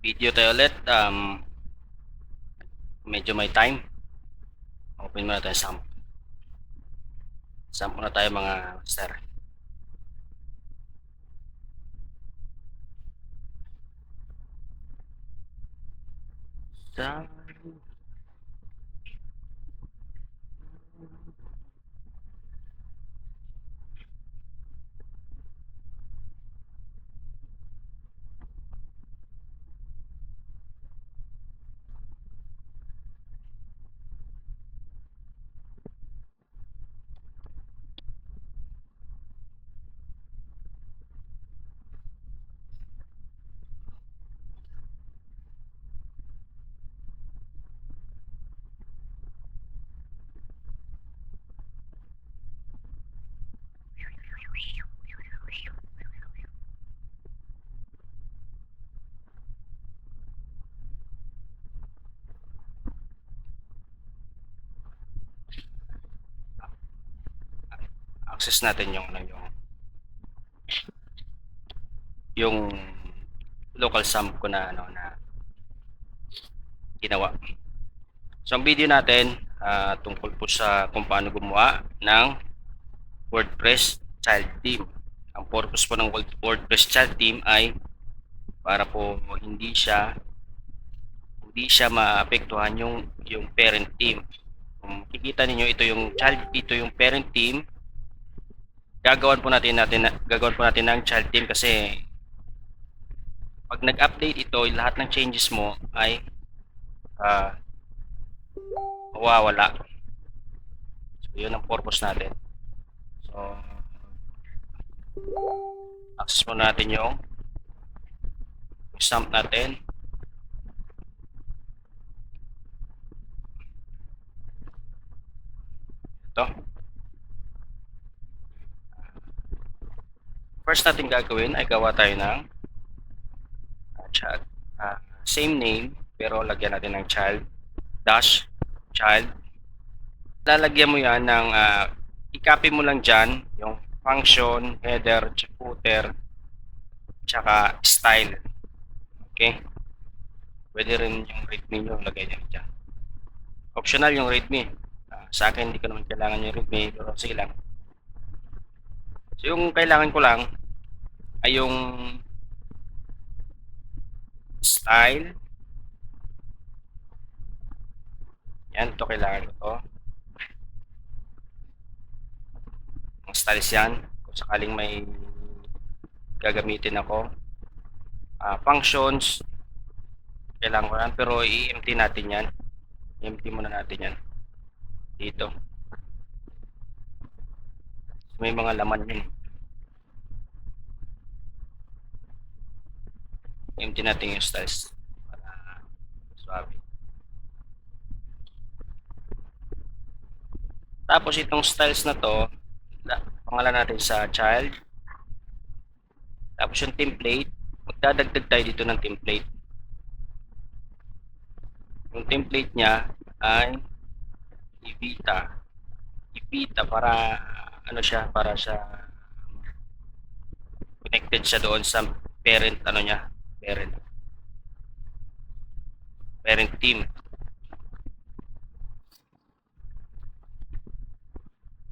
Video tayo ulit. Medyo may time. Open muna tayo sample. Sample na tayo mga master. Access natin yung local sum ko na ginawa. So ang video natin tungkol po sa kung paano gumawa ng WordPress child theme. Ang purpose po ng WordPress child theme ay para po hindi siya maapektuhan yung parent theme. Kung kikita ninyo, ito yung parent theme. Gagawin po natin ng child theme kasi pag nag-update ito, lahat ng changes mo ay mawawala. So yun ang purpose natin. So access mo natin yung stamp natin. Ito. First natin gagawin ay gawa tayo ng same name pero lagyan natin ng child dash child. Lalagyan mo yan ng i-copy mo lang dyan yung function, header, footer, tsaka style. Okay? Pwede rin yung readme nyo lagay nyo dyan. Optional yung readme. Sa akin hindi ko naman kailangan yung readme, pero sige lang. So yung kailangan ko lang ay yung style. Yan, ito kailangan ko to. Ang styles yan, kung sakaling may gagamitin ako. Functions, kailangan ko yan, pero i-empty natin yan. I-empty muna natin yan. Dito. May mga laman yun. I-empty natin yung styles para suabe. Tapos itong styles na to, pangalan natin sa child. Tapos yung template, magdadagdag tayo dito ng template. Yung template niya ay Evita para para siya connected siya doon sa parent parent team.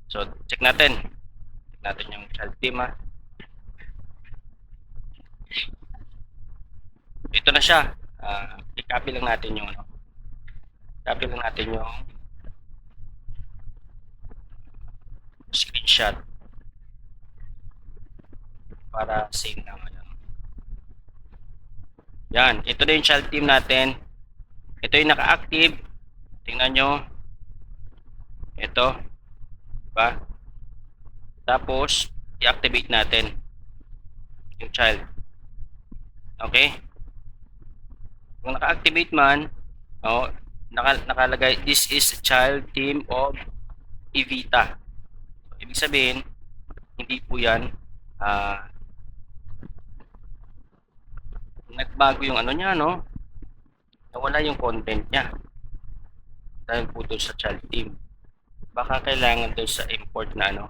So check natin yung child team ito na siya. I-copy lang natin yung screenshot para save na ngayon. Yan, ito na yung child team natin. Ito yung naka-active. Tingnan nyo. Ito. Diba? Tapos, i-activate natin yung child. Okay? Kung naka-activate man, nakalagay, this is child team of Evita. So, ibig sabihin, hindi po yan nagbago yung niya, nawala yung content niya dahil po doon sa child team. Baka kailangan doon sa import na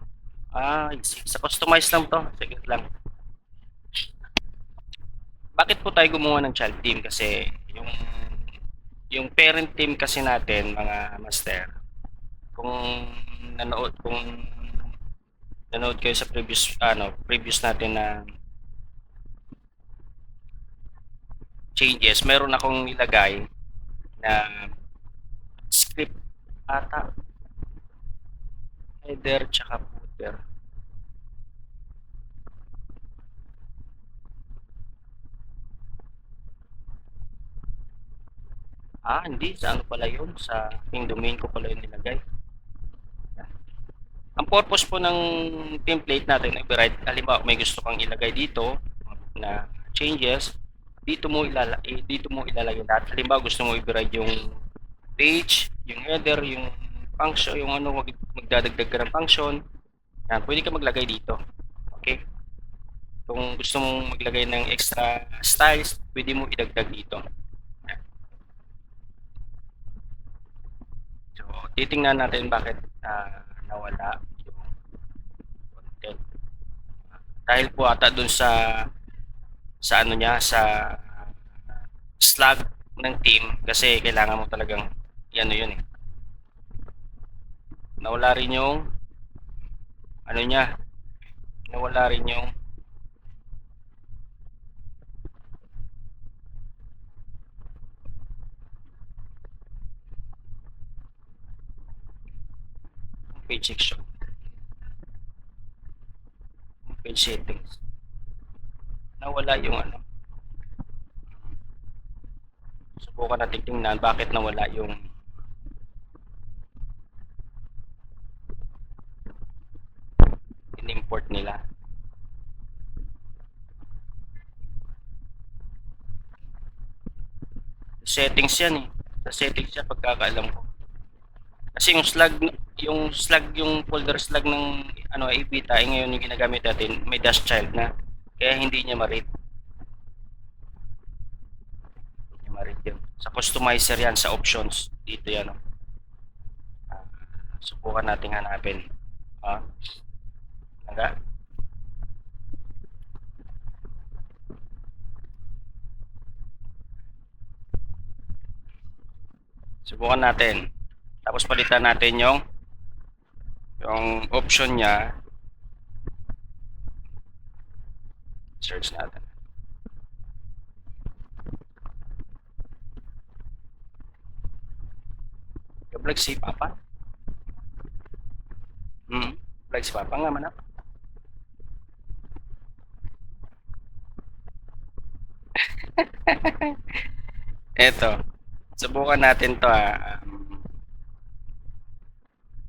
sa customize lang to. Sige lang. Bakit po tayo gumawa ng child team? Kasi yung parent team kasi natin, mga master, kung kung nanood kayo sa previous natin na changes, meron akong nilagay na script ata, header tsaka footer. Hindi. Sa ano pala yun? Sa aking domain ko pala yung nilagay. Ang purpose po ng template natin, override, halimbawa may gusto kang ilagay dito na changes, dito mo ilalagay lahat. Halimbawa gusto mo override yung page, yung header, yung function, yung ano, magdadagdag ka ng function, yan, pwede ka maglagay dito. Okay? Kung gusto mong maglagay ng extra styles, pwede mo idagdag dito. So, titingnan natin bakit nawala yung content. Dahil po ata dun sa ano niya, sa slot ng team, kasi kailangan mo talagang ano yun eh. Nawala rin yung ano niya, nawala rin yung page section, page settings. Nawala yung ano. Subukan natin tingnan bakit nawala yung in-import nila. Settings yan eh. Sa settings yan pagkakaalam ko. Kasi yung folder slug ng ano Ibita ay ngayon yung ginagamit natin, may dash child na. Kaya hindi niya ma-read. Hindi niya ma-read yun. Sa customizer yan, sa options. Dito yan. Subukan nating hanapin. Naga. Subukan natin. Tapos palitan natin yung option niya. Search natin. Vlog si Papa. Vlog si Papa nga man. Eto. Subukan natin to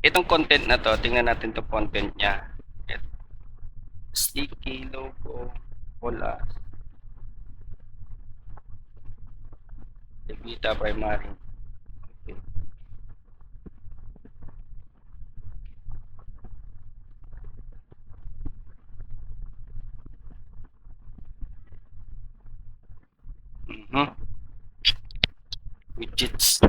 itong content na to, tingnan natin to content niya. Sticky, logo, wala. Ibita primary. Okay. Widgets.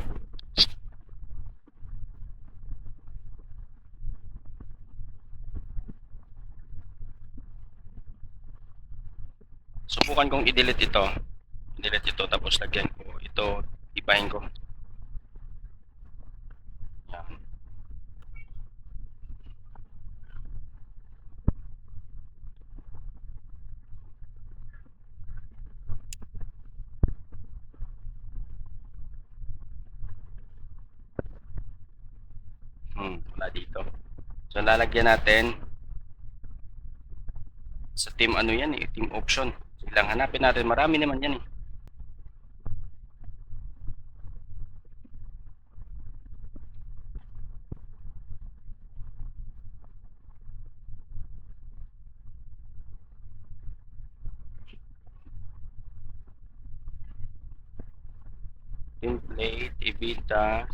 Subukan kong i-delete ito. I-delete ito tapos lagyan ko ito, ibahin ko. Yan. Wala dito. So lalagyan natin sa team ano yan eh, team option. Silang hanapin natin, marami naman yan eh. Template, Ibita.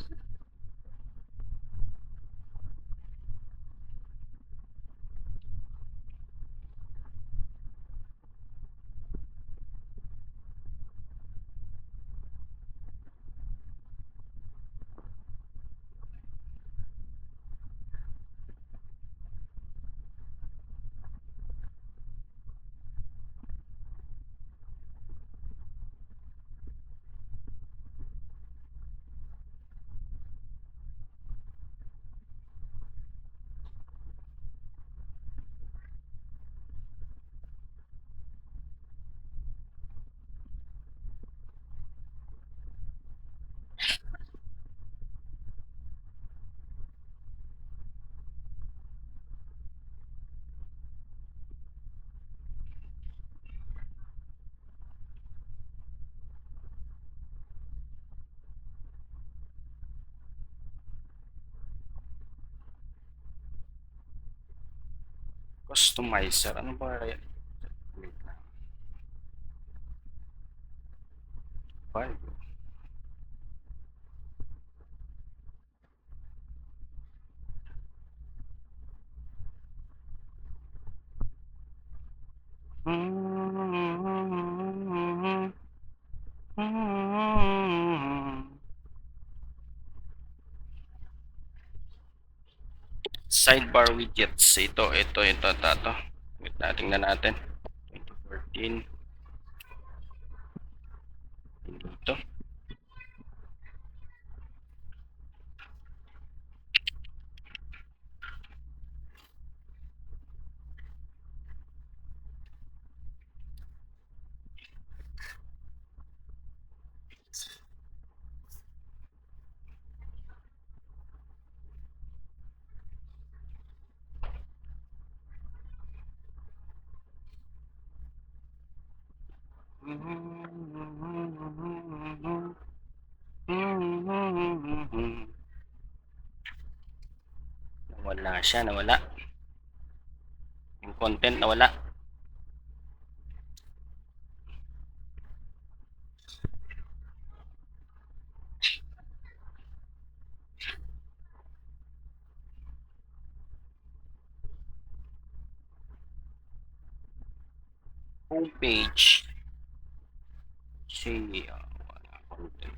Customizer. Ano ba kaya? Wait lang. File. Sidebar widgets. Ito. Wait, tingnan natin. 2014. Dito. Nawala siya, nawala. Yung content nawala. Homepage. See, wala content.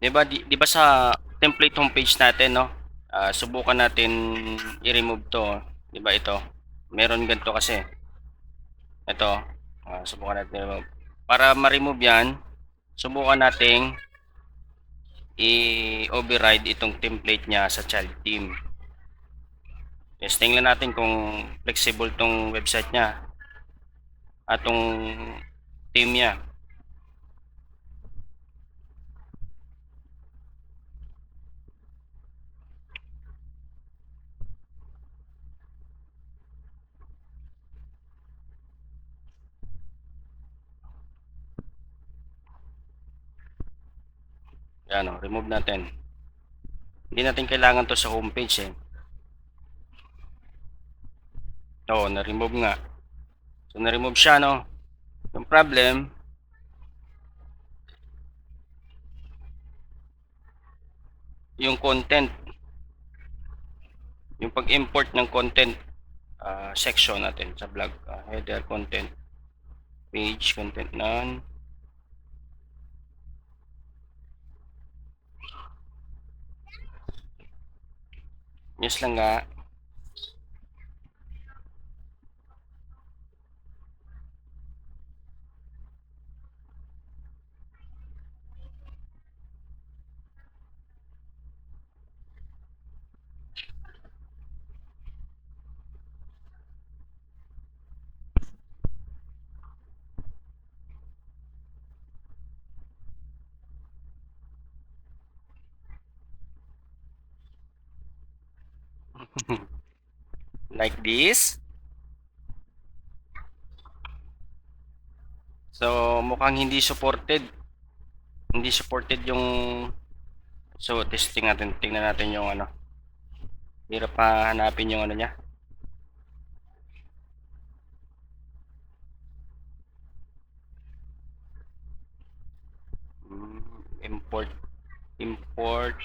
Di ba sa template homepage natin, no? Subukan natin i-remove to. Di ba ito? Meron ganito kasi. Ito. Subukan natin i-remove. Para ma-remove yan, subukan nating i-override itong template niya sa child team. Yes, tingnan natin kung flexible tong website niya at tong team niya. Yan o, remove natin. Hindi natin kailangan to sa homepage eh. Oo, na-remove nga. So, na-remove siya, no? Yung problem, yung content. Yung pag-import ng content section natin sa blog. Header, content, page, content none. Yes lang nga. Like this. So, mukhang hindi supported. Hindi supported yung... So, testing natin. Tingnan natin yung ano. Hirap pa hanapin yung ano niya. Import. Import.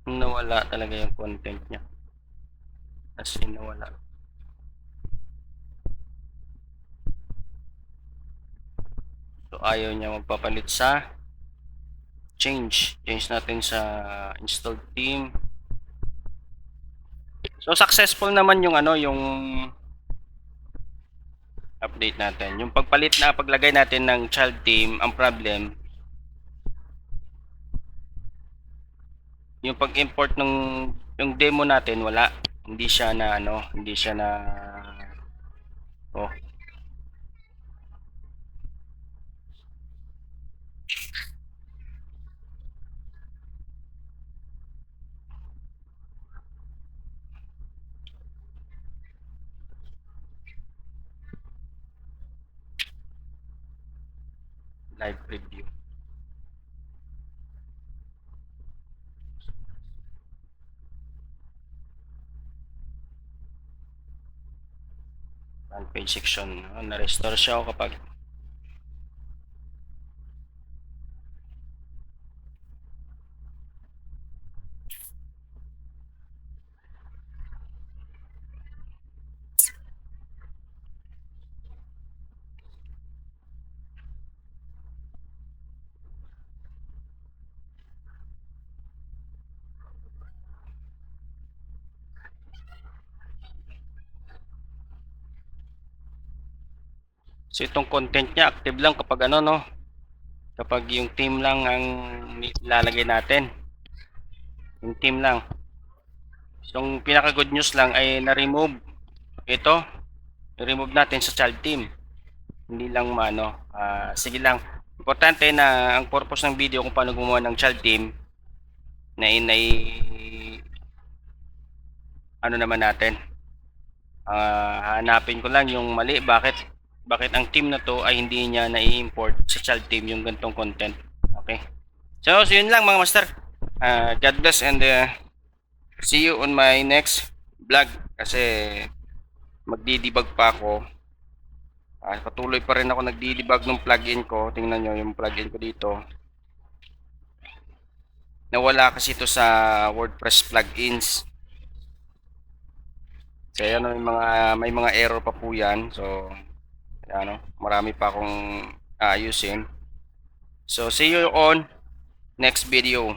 Nawala talaga yung content niya. As in, nawala. So, ayaw niya magpapalit sa change natin sa installed theme. So, successful naman yung ano, yung update natin. Yung paglagay natin ng child theme, ang problem, yung pag-import ng yung demo natin, wala. Hindi siya na ano, hindi siya na oh. live preview. Front page section. Na-restore siya kapag so itong content niya active lang kapag ano, no, kapag yung team lang ang lalagay natin, yung team lang. So yung pinaka good news lang ay na-remove ito, i-remove natin sa child team, hindi lang maano. Sige lang, importante na ang purpose ng video kung paano gumawa ng child team na ano naman natin, hanapin ko lang yung mali, bakit ang team na to ay hindi niya na-import sa child team yung gantong content. Okay, so yun lang mga master. God bless and see you on my next vlog, kasi magdi-debug pa ako. Patuloy pa rin ako nagdi-debug ng plugin ko. Tingnan nyo yung plugin ko dito, nawala kasi ito sa WordPress plugins. Kaya ano, may mga error pa po yan. So ano, marami pa akong ayusin. So see you on next video.